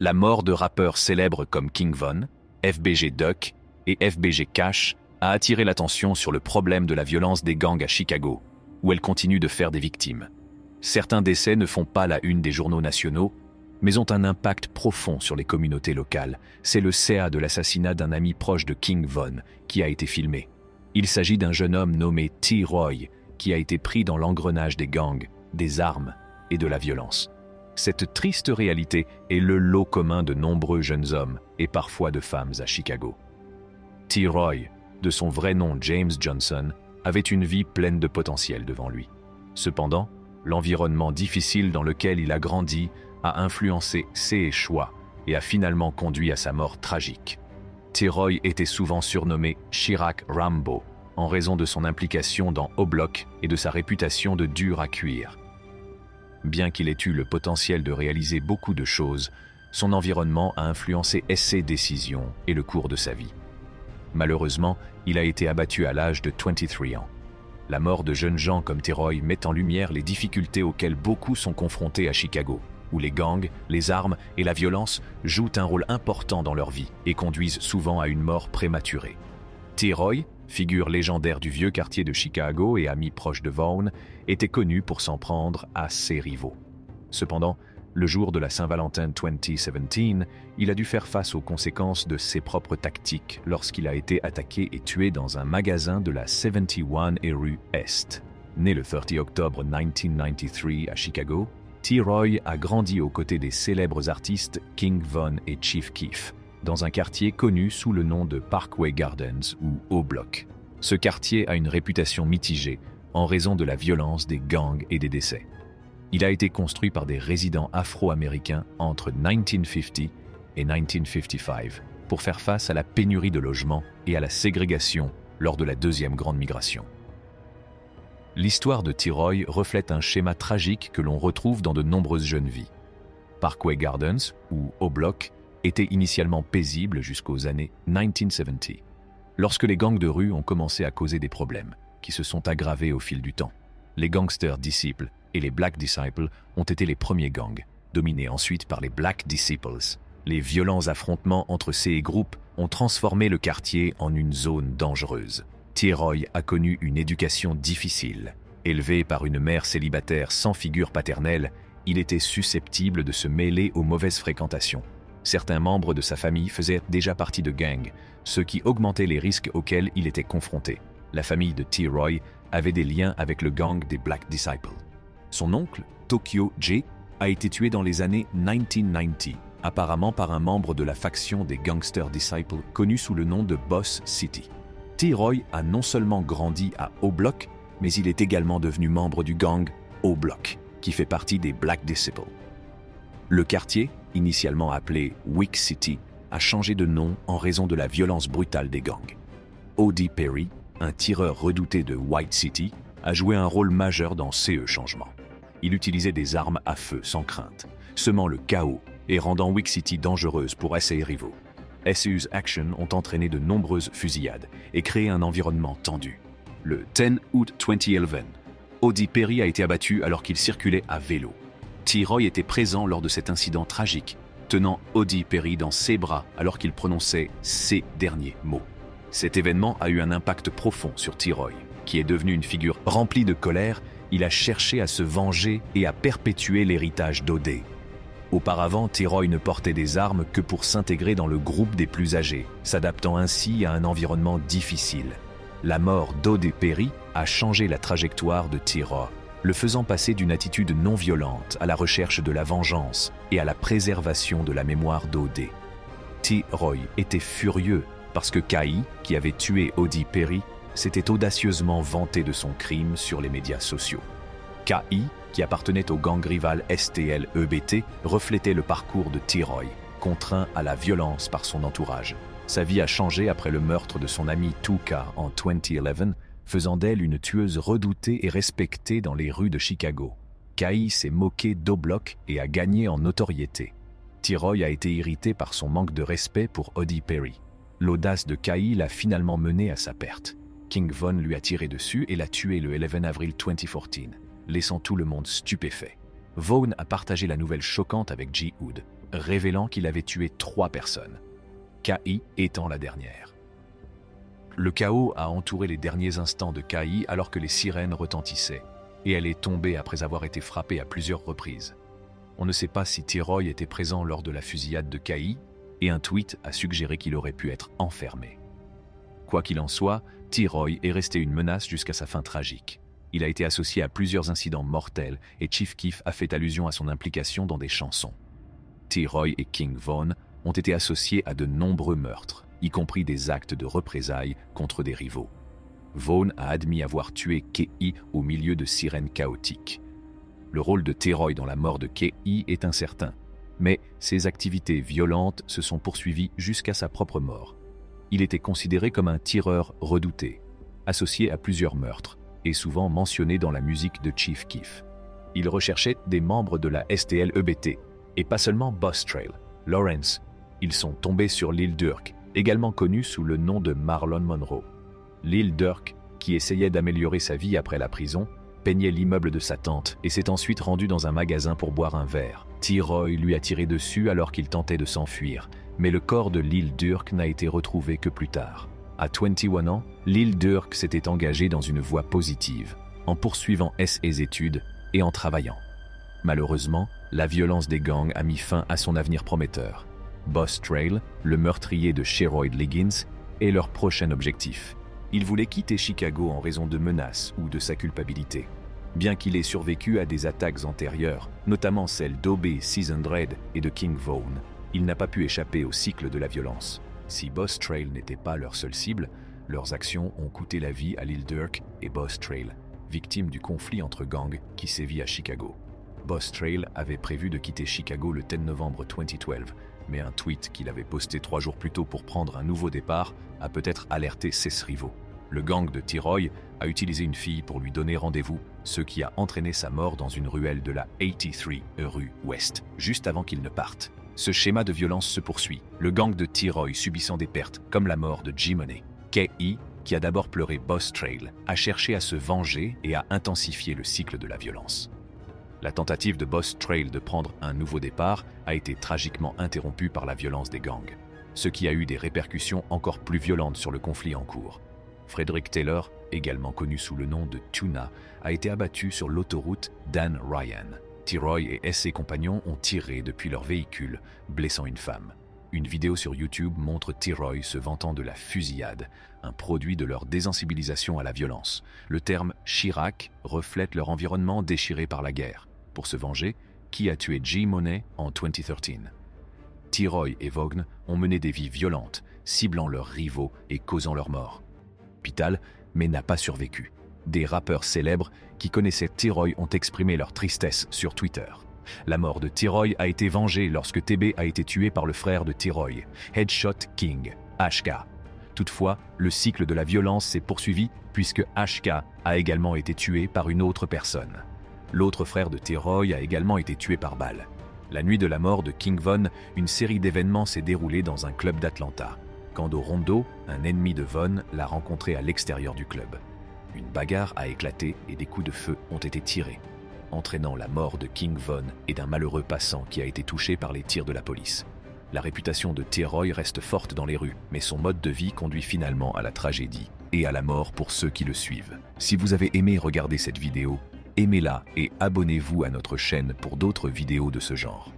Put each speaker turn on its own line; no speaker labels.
La mort de rappeurs célèbres comme King Von, FBG Duck et FBG Cash a attiré l'attention sur le problème de la violence des gangs à Chicago, où elle continue de faire des victimes. Certains décès ne font pas la une des journaux nationaux, mais ont un impact profond sur les communautés locales. C'est le CA de l'assassinat d'un ami proche de King Von qui a été filmé. Il s'agit d'un jeune homme nommé T-Roy qui a été pris dans l'engrenage des gangs, des armes et de la violence. Cette triste réalité est le lot commun de nombreux jeunes hommes et parfois de femmes à Chicago. T-Roy, de son vrai nom James Johnson, avait une vie pleine de potentiel devant lui. Cependant, l'environnement difficile dans lequel il a grandi a influencé ses choix et a finalement conduit à sa mort tragique. T-Roy était souvent surnommé Chirac Rambo en raison de son implication dans O-Block et de sa réputation de dur à cuire. Bien qu'il ait eu le potentiel de réaliser beaucoup de choses, son environnement a influencé ses décisions et le cours de sa vie. Malheureusement, il a été abattu à l'âge de 23 ans. La mort de jeunes gens comme T-Roy met en lumière les difficultés auxquelles beaucoup sont confrontés à Chicago, où les gangs, les armes et la violence jouent un rôle important dans leur vie et conduisent souvent à une mort prématurée. T-Roy, figure légendaire du vieux quartier de Chicago et ami proche de Vaughn, était connu pour s'en prendre à ses rivaux. Cependant, le jour de la Saint-Valentin 2017, il a dû faire face aux conséquences de ses propres tactiques lorsqu'il a été attaqué et tué dans un magasin de la 71 et rue Est. Né le 30 octobre 1993 à Chicago, T-Roy a grandi aux côtés des célèbres artistes King Von et Chief Keef, dans un quartier connu sous le nom de Parkway Gardens ou O-Block. Ce quartier a une réputation mitigée en raison de la violence des gangs et des décès. Il a été construit par des résidents afro-américains entre 1950 et 1955 pour faire face à la pénurie de logements et à la ségrégation lors de la deuxième grande migration. L'histoire de T-Roy reflète un schéma tragique que l'on retrouve dans de nombreuses jeunes vies. Parkway Gardens, ou O-Block, était initialement paisible jusqu'aux années 1970, lorsque les gangs de rue ont commencé à causer des problèmes, qui se sont aggravés au fil du temps. Les Gangster Disciples et les Black Disciples ont été les premiers gangs, dominés ensuite par les Black Disciples. Les violents affrontements entre ces groupes ont transformé le quartier en une zone dangereuse. T-Roy a connu une éducation difficile. Élevé par une mère célibataire sans figure paternelle, il était susceptible de se mêler aux mauvaises fréquentations. Certains membres de sa famille faisaient déjà partie de gangs, ce qui augmentait les risques auxquels il était confronté. La famille de T-Roy avait des liens avec le gang des Black Disciples. Son oncle, Tokyo J, a été tué dans les années 1990, apparemment par un membre de la faction des Gangster Disciples connu sous le nom de Boss City. T-Roy a non seulement grandi à O-Block, mais il est également devenu membre du gang O-Block, qui fait partie des Black Disciples. Le quartier, initialement appelé Wick City, a changé de nom en raison de la violence brutale des gangs. O.D. Perry, un tireur redouté de White City, a joué un rôle majeur dans ces changements. Il utilisait des armes à feu sans crainte, semant le chaos et rendant Wick City dangereuse pour ses rivaux. SU's actions ont entraîné de nombreuses fusillades et créé un environnement tendu. Le 10 août 2011, O.D. Perry a été abattu alors qu'il circulait à vélo. T-Roy était présent lors de cet incident tragique, tenant O.D. Perry dans ses bras alors qu'il prononçait ses derniers mots. Cet événement a eu un impact profond sur T-Roy, qui est devenu une figure remplie de colère. Il a cherché à se venger et à perpétuer l'héritage d'O.D. Auparavant, T-Roy ne portait des armes que pour s'intégrer dans le groupe des plus âgés, s'adaptant ainsi à un environnement difficile. La mort d'O.D. Perry a changé la trajectoire de T-Roy, le faisant passer d'une attitude non violente à la recherche de la vengeance et à la préservation de la mémoire d'O.D. T-Roy était furieux parce que Kai, qui avait tué O.D. Perry, s'était audacieusement vanté de son crime sur les médias sociaux. Kai, qui appartenait au gang rival STL-EBT, reflétait le parcours de T-Roy, contraint à la violence par son entourage. Sa vie a changé après le meurtre de son ami Tuka en 2011, faisant d'elle une tueuse redoutée et respectée dans les rues de Chicago. Kai s'est moqué d'O-Block et a gagné en notoriété. T-Roy a été irrité par son manque de respect pour O.D. Perry. L'audace de Kai l'a finalement mené à sa perte. King Von lui a tiré dessus et l'a tué le 11 avril 2014, laissant tout le monde stupéfait. Vaughn a partagé la nouvelle choquante avec J. Hood, révélant qu'il avait tué 3 personnes, Kai étant la dernière. Le chaos a entouré les derniers instants de Kai alors que les sirènes retentissaient, et elle est tombée après avoir été frappée à plusieurs reprises. On ne sait pas si T-Roy était présent lors de la fusillade de Kai, et un tweet a suggéré qu'il aurait pu être enfermé. Quoi qu'il en soit, T-Roy est resté une menace jusqu'à sa fin tragique. Il a été associé à plusieurs incidents mortels et Chief Keef a fait allusion à son implication dans des chansons. T-Roy et King Von ont été associés à de nombreux meurtres, y compris des actes de représailles contre des rivaux. Vaughn a admis avoir tué Kei au milieu de sirènes chaotiques. Le rôle de T-Roy dans la mort de Kei est incertain, mais ses activités violentes se sont poursuivies jusqu'à sa propre mort. Il était considéré comme un tireur redouté, associé à plusieurs meurtres, et souvent mentionné dans la musique de Chief Keef. Il recherchait des membres de la STLEBT, et pas seulement Boss Trail, Lawrence. Ils sont tombés sur Lil Durk, également connu sous le nom de Marlon Monroe. Lil Durk, qui essayait d'améliorer sa vie après la prison, peignait l'immeuble de sa tante et s'est ensuite rendu dans un magasin pour boire un verre. T-Roy lui a tiré dessus alors qu'il tentait de s'enfuir, mais le corps de Lil Durk n'a été retrouvé que plus tard. À 21 ans, Lil Durk s'était engagé dans une voie positive, en poursuivant ses études et en travaillant. Malheureusement, la violence des gangs a mis fin à son avenir prometteur. Boss Trail, le meurtrier de Sherrod Liggins, est leur prochain objectif. Il voulait quitter Chicago en raison de menaces ou de sa culpabilité. Bien qu'il ait survécu à des attaques antérieures, notamment celles d'O.B. Season Dread et de King Von, il n'a pas pu échapper au cycle de la violence. Si Boss Trail n'était pas leur seule cible, leurs actions ont coûté la vie à Lil Durk et Boss Trail, victimes du conflit entre gangs qui sévit à Chicago. Boss Trail avait prévu de quitter Chicago le 10 novembre 2012, mais un tweet qu'il avait posté 3 jours plus tôt pour prendre un nouveau départ a peut-être alerté ses rivaux. Le gang de T-Roy a utilisé une fille pour lui donner rendez-vous, ce qui a entraîné sa mort dans une ruelle de la 83 rue Ouest, juste avant qu'il ne parte. Ce schéma de violence se poursuit, le gang de T-Roy subissant des pertes, comme la mort de G-Money. Kei, qui a d'abord pleuré Boss Trail, a cherché à se venger et à intensifier le cycle de la violence. La tentative de Boss Trail de prendre un nouveau départ a été tragiquement interrompue par la violence des gangs, ce qui a eu des répercussions encore plus violentes sur le conflit en cours. Frederick Taylor, également connu sous le nom de Tuna, a été abattu sur l'autoroute Dan Ryan. T-Roy et ses compagnons ont tiré depuis leur véhicule, blessant une femme. Une vidéo sur YouTube montre T-Roy se vantant de la fusillade, un produit de leur désensibilisation à la violence. Le terme « Chirac » reflète leur environnement déchiré par la guerre. Pour se venger, qui a tué G-Money en 2013. T-Roy et Vaughn ont mené des vies violentes, ciblant leurs rivaux et causant leur mort. Hôpital, mais n'a pas survécu. Des rappeurs célèbres qui connaissaient T-Roy ont exprimé leur tristesse sur Twitter. La mort de T-Roy a été vengée lorsque TB a été tué par le frère de T-Roy, Headshot King, HK. Toutefois, le cycle de la violence s'est poursuivi puisque HK a également été tué par une autre personne. L'autre frère de T-Roy a également été tué par balle. La nuit de la mort de King Von, une série d'événements s'est déroulée dans un club d'Atlanta. Quand Rondo, un ennemi de Von, l'a rencontré à l'extérieur du club. Une bagarre a éclaté et des coups de feu ont été tirés, entraînant la mort de King Von et d'un malheureux passant qui a été touché par les tirs de la police. La réputation de T-Roy reste forte dans les rues, mais son mode de vie conduit finalement à la tragédie et à la mort pour ceux qui le suivent. Si vous avez aimé regarder cette vidéo, aimez-la et abonnez-vous à notre chaîne pour d'autres vidéos de ce genre.